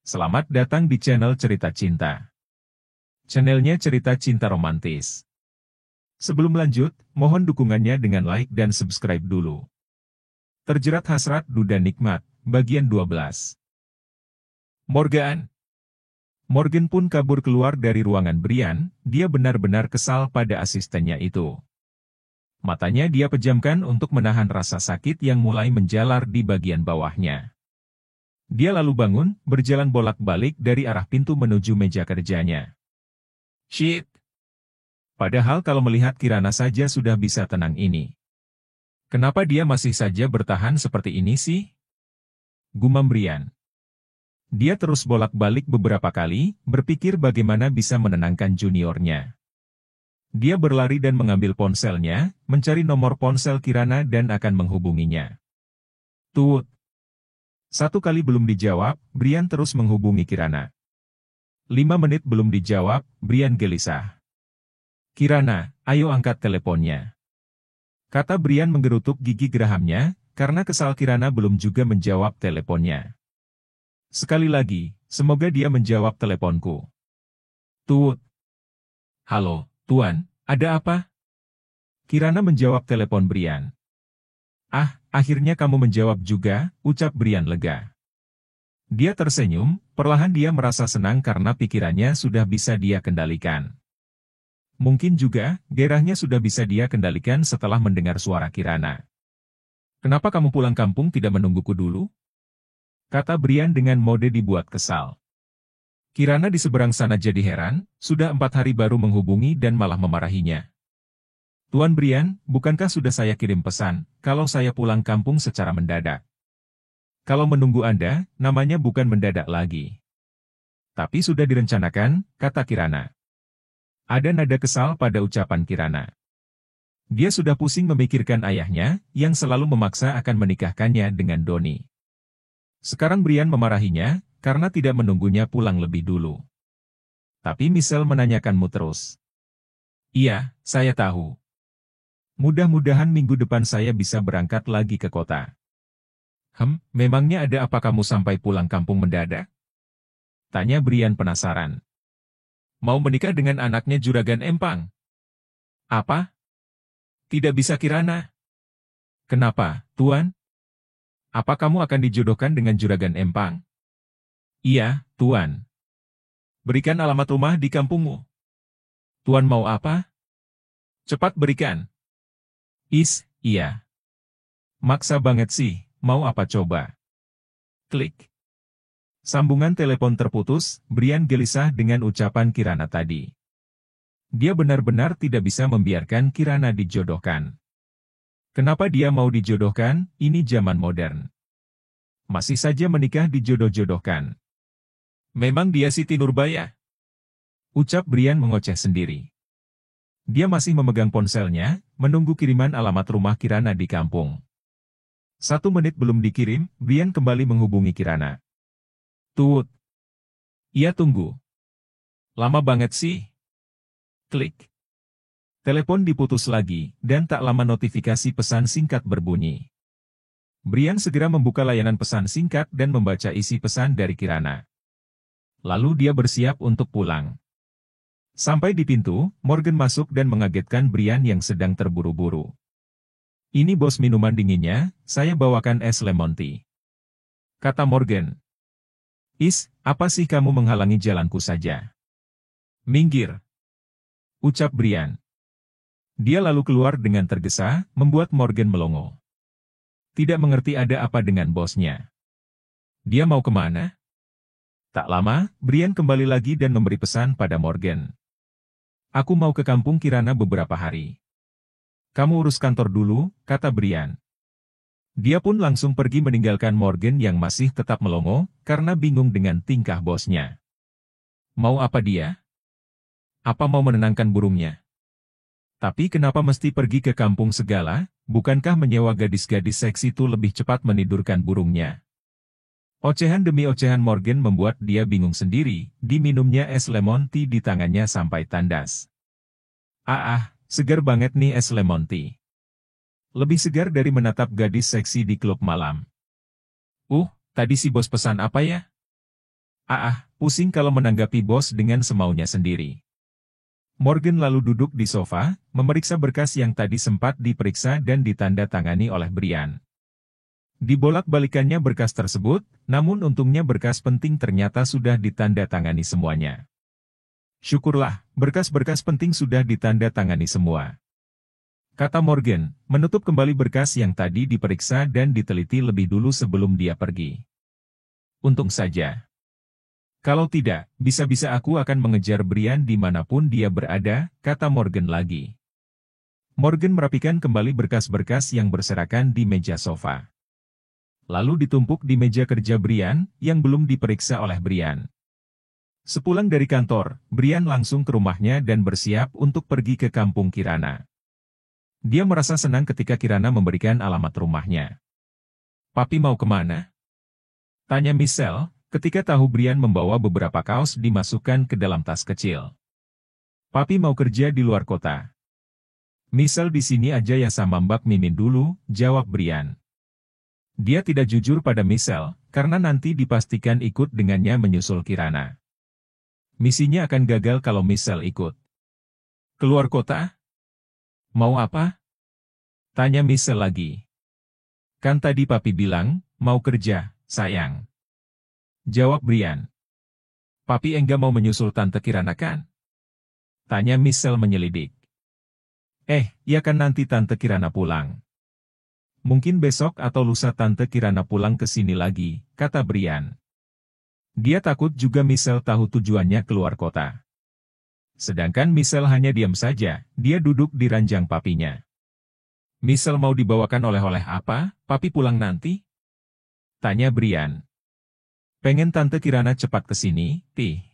Selamat datang di channel Cerita Cinta. Channelnya cerita cinta romantis. Sebelum lanjut, mohon dukungannya dengan like dan subscribe dulu. Terjerat hasrat duda nikmat, bagian 12. Morgan pun kabur keluar dari ruangan Brian, dia benar-benar kesal pada asistennya itu. Matanya dia pejamkan untuk menahan rasa sakit yang mulai menjalar di bagian bawahnya. Dia lalu bangun, berjalan bolak-balik dari arah pintu menuju meja kerjanya. Shit! Padahal kalau melihat Kirana saja sudah bisa tenang ini. Kenapa dia masih saja bertahan seperti ini sih? Gumam Brian. Dia terus bolak-balik beberapa kali, berpikir bagaimana bisa menenangkan juniornya. Dia berlari dan mengambil ponselnya, mencari nomor ponsel Kirana dan akan menghubunginya. Tut! 1 kali belum dijawab, Brian terus menghubungi Kirana. 5 menit belum dijawab, Brian gelisah. Kirana, ayo angkat teleponnya. Kata Brian menggerutuk gigi gerahamnya, karena kesal Kirana belum juga menjawab teleponnya. Sekali lagi, semoga dia menjawab teleponku. Tut. Halo, Tuan, ada apa? Kirana menjawab telepon Brian. Ah, akhirnya kamu menjawab juga, ucap Brian lega. Dia tersenyum, perlahan dia merasa senang karena pikirannya sudah bisa dia kendalikan. Mungkin juga, gairahnya sudah bisa dia kendalikan setelah mendengar suara Kirana. Kenapa kamu pulang kampung tidak menungguku dulu? Kata Brian dengan mode dibuat kesal. Kirana di seberang sana jadi heran, sudah 4 hari baru menghubungi dan malah memarahinya. Tuan Brian, bukankah sudah saya kirim pesan, kalau saya pulang kampung secara mendadak? Kalau menunggu Anda, namanya bukan mendadak lagi. Tapi sudah direncanakan, kata Kirana. Ada nada kesal pada ucapan Kirana. Dia sudah pusing memikirkan ayahnya, yang selalu memaksa akan menikahkannya dengan Doni. Sekarang Brian memarahinya, karena tidak menunggunya pulang lebih dulu. Tapi Michelle menanyakanmu terus. Iya, saya tahu. Mudah-mudahan minggu depan saya bisa berangkat lagi ke kota. Memangnya ada apa kamu sampai pulang kampung mendadak? Tanya Brian penasaran. Mau menikah dengan anaknya Juragan Empang? Apa? Tidak bisa Kirana. Kenapa, Tuan? Apa kamu akan dijodohkan dengan Juragan Empang? Iya, Tuan. Berikan alamat rumah di kampungmu. Tuan mau apa? Cepat berikan. Iya. Maksa banget sih, mau apa coba? Klik. Sambungan telepon terputus, Brian gelisah dengan ucapan Kirana tadi. Dia benar-benar tidak bisa membiarkan Kirana dijodohkan. Kenapa dia mau dijodohkan? Ini zaman modern. Masih saja menikah dijodoh-jodohkan. Memang dia Siti Nurbaya? Ucap Brian mengoceh sendiri. Dia masih memegang ponselnya, menunggu kiriman alamat rumah Kirana di kampung. 1 menit belum dikirim, Brian kembali menghubungi Kirana. Tut. Iya tunggu. Lama banget sih. Klik. Telepon diputus lagi, dan tak lama notifikasi pesan singkat berbunyi. Brian segera membuka layanan pesan singkat dan membaca isi pesan dari Kirana. Lalu dia bersiap untuk pulang. Sampai di pintu, Morgan masuk dan mengagetkan Brian yang sedang terburu-buru. Ini bos minuman dinginnya, saya bawakan es lemon tea. Kata Morgan. Apa sih kamu menghalangi jalanku saja? Minggir. Ucap Brian. Dia lalu keluar dengan tergesa, membuat Morgan melongo. Tidak mengerti ada apa dengan bosnya. Dia mau kemana? Tak lama, Brian kembali lagi dan memberi pesan pada Morgan. Aku mau ke kampung Kirana beberapa hari. Kamu urus kantor dulu, kata Brian. Dia pun langsung pergi meninggalkan Morgan yang masih tetap melongo, karena bingung dengan tingkah bosnya. Mau apa dia? Apa mau menenangkan burungnya? Tapi kenapa mesti pergi ke kampung segala? Bukankah menyewa gadis-gadis seksi itu lebih cepat menidurkan burungnya? Ocehan demi ocehan Morgan membuat dia bingung sendiri, diminumnya es lemon tea di tangannya sampai tandas. Segar banget nih es lemon tea. Lebih segar dari menatap gadis seksi di klub malam. Tadi si bos pesan apa ya? Pusing kalau menanggapi bos dengan semaunya sendiri. Morgan lalu duduk di sofa, memeriksa berkas yang tadi sempat diperiksa dan ditandatangani oleh Brian. Dibolak-balikannya berkas tersebut, namun untungnya berkas penting ternyata sudah ditandatangani semuanya. Syukurlah, berkas-berkas penting sudah ditandatangani semua, kata Morgan, menutup kembali berkas yang tadi diperiksa dan diteliti lebih dulu sebelum dia pergi. Untung saja. Kalau tidak, bisa-bisa aku akan mengejar Brian dimanapun dia berada, kata Morgan lagi. Morgan merapikan kembali berkas-berkas yang berserakan di meja sofa. Lalu ditumpuk di meja kerja Brian, yang belum diperiksa oleh Brian. Sepulang dari kantor, Brian langsung ke rumahnya dan bersiap untuk pergi ke kampung Kirana. Dia merasa senang ketika Kirana memberikan alamat rumahnya. "Papi mau kemana?" tanya Michelle, ketika tahu Brian membawa beberapa kaos dimasukkan ke dalam tas kecil. "Papi mau kerja di luar kota." "Michelle di sini aja ya sama Mbak Mimin dulu," jawab Brian. Dia tidak jujur pada Michelle, karena nanti dipastikan ikut dengannya menyusul Kirana. Misinya akan gagal kalau Michelle ikut. "Keluar kota? Mau apa?" tanya Michelle lagi. "Kan tadi papi bilang, mau kerja, sayang," jawab Brian. "Papi enggak mau menyusul Tante Kirana kan?" tanya Michelle menyelidik. Ya kan nanti Tante Kirana pulang. "Mungkin besok atau lusa Tante Kirana pulang ke sini lagi," kata Brian. Dia takut juga Michelle tahu tujuannya keluar kota. Sedangkan Michelle hanya diam saja, dia duduk di ranjang papinya. "Michelle mau dibawakan oleh-oleh apa, papi pulang nanti?" tanya Brian. "Pengen Tante Kirana cepat ke sini, Pi,"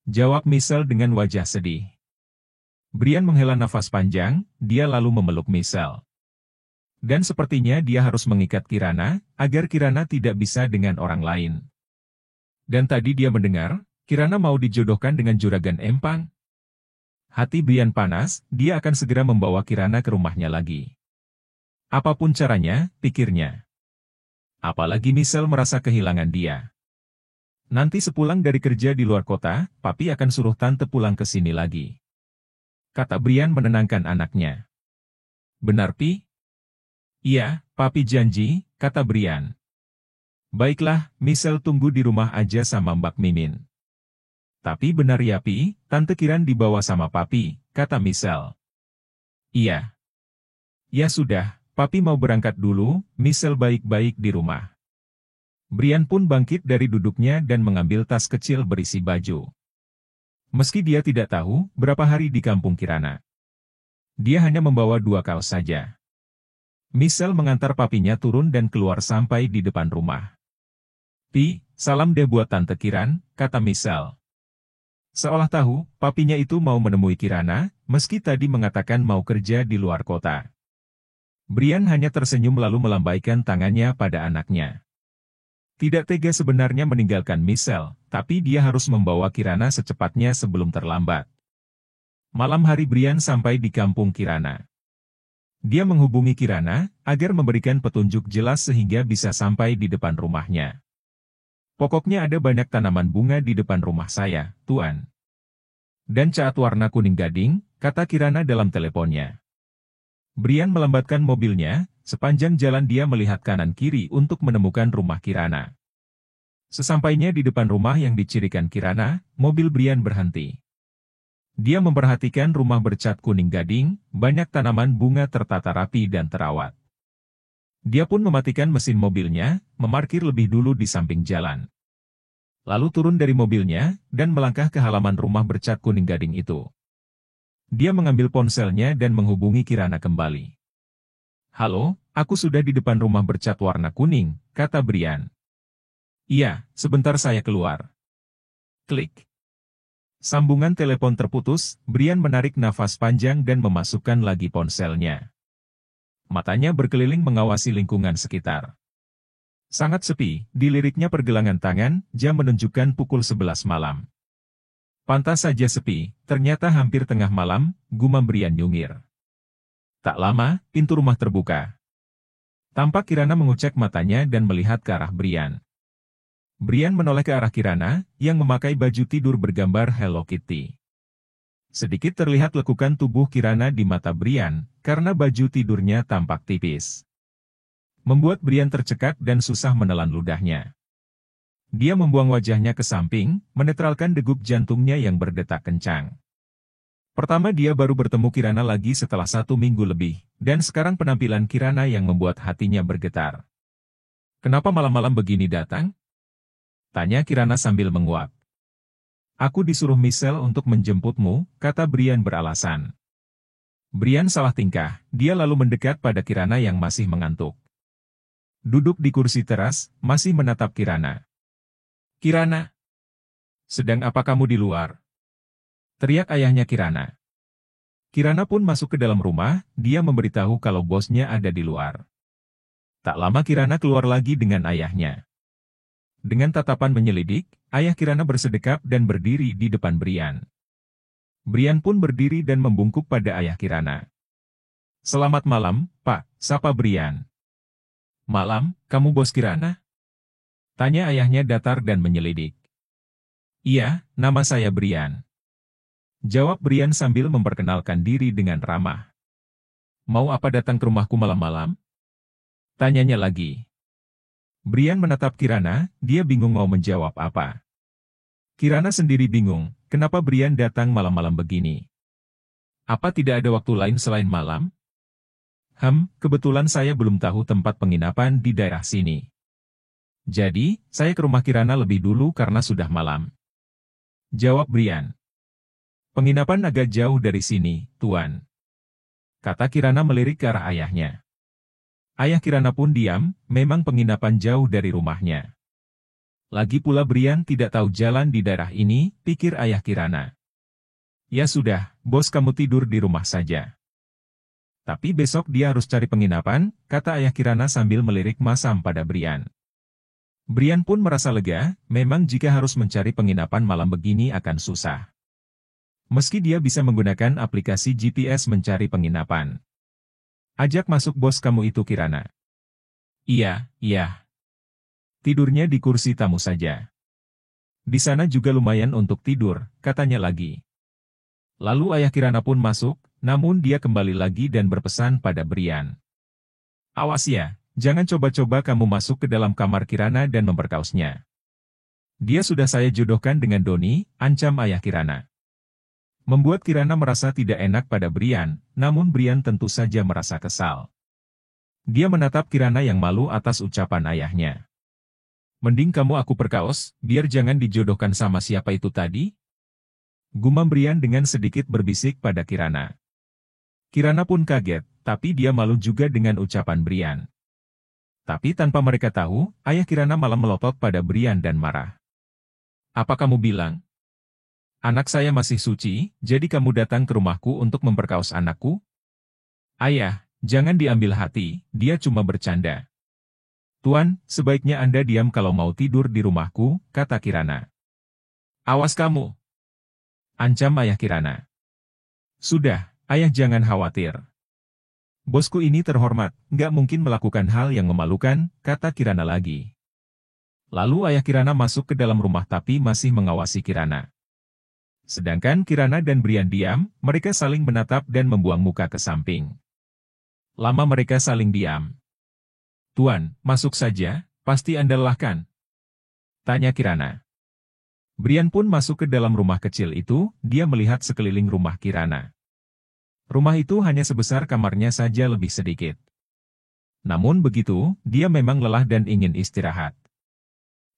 jawab Michelle dengan wajah sedih. Brian menghela nafas panjang, dia lalu memeluk Michelle. Dan sepertinya dia harus mengikat Kirana, agar Kirana tidak bisa dengan orang lain. Dan tadi dia mendengar, Kirana mau dijodohkan dengan Juragan Empang. Hati Brian panas, dia akan segera membawa Kirana ke rumahnya lagi. Apapun caranya, pikirnya. Apalagi Michelle merasa kehilangan dia. Nanti sepulang dari kerja di luar kota, papi akan suruh tante pulang ke sini lagi, kata Brian menenangkan anaknya. "Benar, Pi?" "Iya, papi janji," kata Brian. "Baiklah, Michelle tunggu di rumah aja sama Mbak Mimin." "Tapi benar ya Pi, Tante Kiran dibawa sama papi," kata Michelle. "Iya." "Ya sudah, papi mau berangkat dulu, Michelle baik-baik di rumah." Brian pun bangkit dari duduknya dan mengambil tas kecil berisi baju. Meski dia tidak tahu berapa hari di kampung Kirana, dia hanya membawa 2 kaos saja. Michelle mengantar papinya turun dan keluar sampai di depan rumah. "Pi, salam deh buat Tante Kiran," kata Michelle. Seolah tahu, papinya itu mau menemui Kirana, meski tadi mengatakan mau kerja di luar kota. Brian hanya tersenyum lalu melambaikan tangannya pada anaknya. Tidak tega sebenarnya meninggalkan Michelle, tapi dia harus membawa Kirana secepatnya sebelum terlambat. Malam hari Brian sampai di kampung Kirana. Dia menghubungi Kirana, agar memberikan petunjuk jelas sehingga bisa sampai di depan rumahnya. "Pokoknya ada banyak tanaman bunga di depan rumah saya, Tuan. Dan cat warna kuning gading," kata Kirana dalam teleponnya. Brian melambatkan mobilnya, sepanjang jalan dia melihat kanan-kiri untuk menemukan rumah Kirana. Sesampainya di depan rumah yang dicirikan Kirana, mobil Brian berhenti. Dia memperhatikan rumah bercat kuning gading, banyak tanaman bunga tertata rapi dan terawat. Dia pun mematikan mesin mobilnya, memarkir lebih dulu di samping jalan. Lalu turun dari mobilnya, dan melangkah ke halaman rumah bercat kuning gading itu. Dia mengambil ponselnya dan menghubungi Kirana kembali. "Halo, aku sudah di depan rumah bercat warna kuning," kata Brian. "Iya, sebentar saya keluar." Klik. Sambungan telepon terputus, Brian menarik nafas panjang dan memasukkan lagi ponselnya. Matanya berkeliling mengawasi lingkungan sekitar. Sangat sepi, diliriknya pergelangan tangan, jam menunjukkan pukul 11 malam. Pantas saja sepi, ternyata hampir tengah malam, gumam Brian nyungir. Tak lama, pintu rumah terbuka. Tampak Kirana mengucek matanya dan melihat ke arah Brian. Brian menoleh ke arah Kirana, yang memakai baju tidur bergambar Hello Kitty. Sedikit terlihat lekukan tubuh Kirana di mata Brian, karena baju tidurnya tampak tipis. Membuat Brian tercekat dan susah menelan ludahnya. Dia membuang wajahnya ke samping, menetralkan degup jantungnya yang berdetak kencang. Pertama dia baru bertemu Kirana lagi setelah 1 minggu lebih, dan sekarang penampilan Kirana yang membuat hatinya bergetar. "Kenapa malam-malam begini datang?" tanya Kirana sambil menguap. "Aku disuruh Michelle untuk menjemputmu," kata Brian beralasan. Brian salah tingkah, dia lalu mendekat pada Kirana yang masih mengantuk. Duduk di kursi teras, masih menatap Kirana. "Kirana, sedang apa kamu di luar?" teriak ayahnya Kirana. Kirana pun masuk ke dalam rumah, dia memberitahu kalau bosnya ada di luar. Tak lama Kirana keluar lagi dengan ayahnya. Dengan tatapan menyelidik, ayah Kirana bersedekap dan berdiri di depan Brian. Brian pun berdiri dan membungkuk pada ayah Kirana. "Selamat malam, Pak," sapa Brian. "Malam, kamu bos Kirana?" tanya ayahnya datar dan menyelidik. "Iya, nama saya Brian," jawab Brian sambil memperkenalkan diri dengan ramah. "Mau apa datang ke rumahku malam-malam?" tanyanya lagi. Brian menatap Kirana, dia bingung mau menjawab apa. Kirana sendiri bingung, kenapa Brian datang malam-malam begini. Apa tidak ada waktu lain selain malam? Kebetulan saya belum tahu tempat penginapan di daerah sini. Jadi, saya ke rumah Kirana lebih dulu karena sudah malam. Jawab Brian. "Penginapan agak jauh dari sini, Tuan," kata Kirana melirik ke arah ayahnya. Ayah Kirana pun diam, memang penginapan jauh dari rumahnya. Lagi pula Brian tidak tahu jalan di daerah ini, pikir ayah Kirana. "Ya sudah, bos kamu tidur di rumah saja. Tapi besok dia harus cari penginapan," kata ayah Kirana sambil melirik masam pada Brian. Brian pun merasa lega, memang jika harus mencari penginapan malam begini akan susah. Meski dia bisa menggunakan aplikasi GPS mencari penginapan. "Ajak masuk bos kamu itu Kirana." Iya. Tidurnya di kursi tamu saja. Di sana juga lumayan untuk tidur," katanya lagi. Lalu ayah Kirana pun masuk, namun dia kembali lagi dan berpesan pada Brian. "Awas ya, jangan coba-coba kamu masuk ke dalam kamar Kirana dan memperkausnya. Dia sudah saya jodohkan dengan Doni," ancam ayah Kirana. Membuat Kirana merasa tidak enak pada Brian, namun Brian tentu saja merasa kesal. Dia menatap Kirana yang malu atas ucapan ayahnya. "Mending kamu aku perkaos, biar jangan dijodohkan sama siapa itu tadi?" gumam Brian dengan sedikit berbisik pada Kirana. Kirana pun kaget, tapi dia malu juga dengan ucapan Brian. Tapi tanpa mereka tahu, ayah Kirana malah melotot pada Brian dan marah. "Apa kamu bilang? Anak saya masih suci, jadi kamu datang ke rumahku untuk memperkaos anakku?" "Ayah, jangan diambil hati, dia cuma bercanda." "Tuan, sebaiknya Anda diam kalau mau tidur di rumahku," kata Kirana. "Awas kamu!" ancam ayah Kirana. "Sudah, ayah jangan khawatir. Bosku ini terhormat, nggak mungkin melakukan hal yang memalukan," kata Kirana lagi. Lalu ayah Kirana masuk ke dalam rumah tapi masih mengawasi Kirana. Sedangkan Kirana dan Brian diam, mereka saling menatap dan membuang muka ke samping. Lama mereka saling diam. "Tuan, masuk saja, pasti Anda lelah kan?" tanya Kirana. Brian pun masuk ke dalam rumah kecil itu, dia melihat sekeliling rumah Kirana. Rumah itu hanya sebesar kamarnya saja lebih sedikit. Namun begitu, dia memang lelah dan ingin istirahat.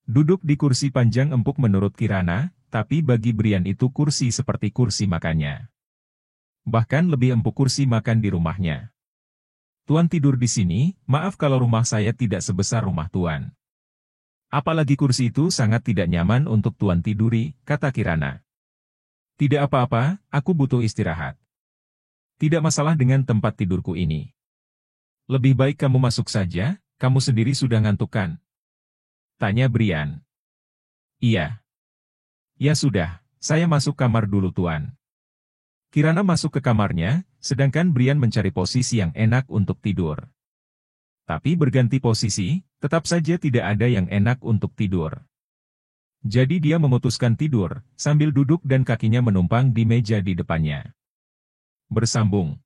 Duduk di kursi panjang empuk menurut Kirana, tapi bagi Brian itu kursi seperti kursi makannya. Bahkan lebih empuk kursi makan di rumahnya. "Tuan tidur di sini, maaf kalau rumah saya tidak sebesar rumah Tuan. Apalagi kursi itu sangat tidak nyaman untuk Tuan tiduri," kata Kirana. "Tidak apa-apa, aku butuh istirahat. Tidak masalah dengan tempat tidurku ini. Lebih baik kamu masuk saja, kamu sendiri sudah ngantuk kan?" tanya Brian. "Iya. Ya sudah, saya masuk kamar dulu Tuan." Kirana masuk ke kamarnya, sedangkan Brian mencari posisi yang enak untuk tidur. Tapi berganti posisi, tetap saja tidak ada yang enak untuk tidur. Jadi dia memutuskan tidur, sambil duduk dan kakinya menumpang di meja di depannya. Bersambung.